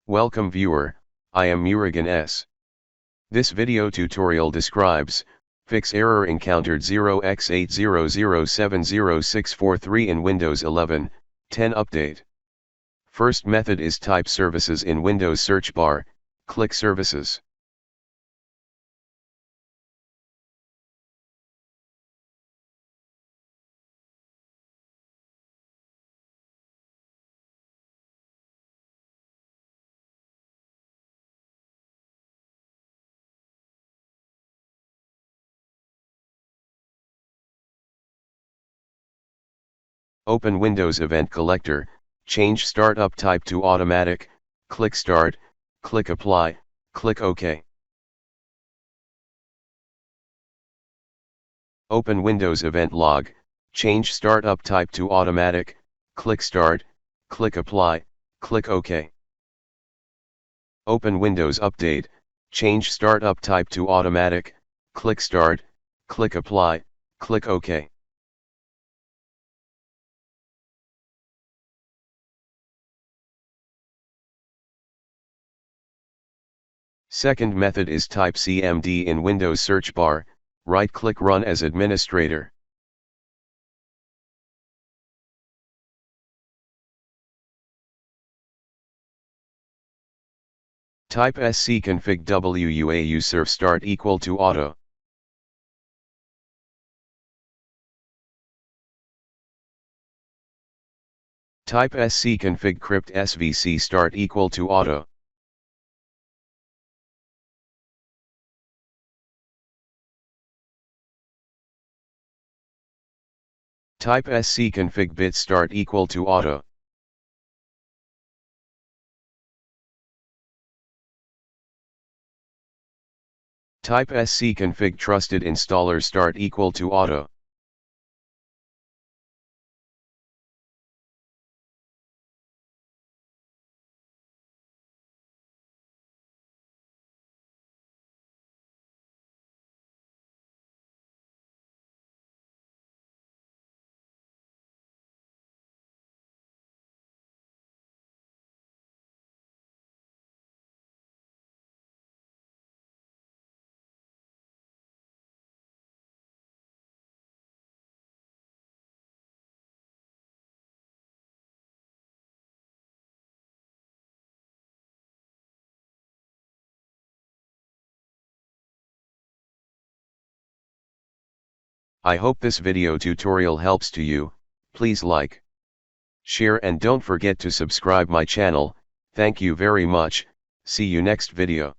Welcome viewer, I am Murugan S. This video tutorial describes, fix error encountered 0x80070643 in Windows 11, 10 update. First method is type services in Windows search bar, click services. Open Windows Event Collector, change Startup type to Automatic, click Start, click Apply, click OK. Open Windows Event Log, change Startup type to Automatic, click Start, click Apply, click OK. Open Windows Update, change Startup type to Automatic, click Start, click Apply, click OK. Second method is type CMD in Windows search bar, right-click Run as administrator. Type scconfig wuauserv start equal to auto. Type scconfig crypt svc start equal to auto. Type scconfig bit start equal to auto. Type scconfig trusted installer start equal to auto. I hope this video tutorial helps to you. Please like, share and don't forget to subscribe my channel. Thank you very much. See you next video.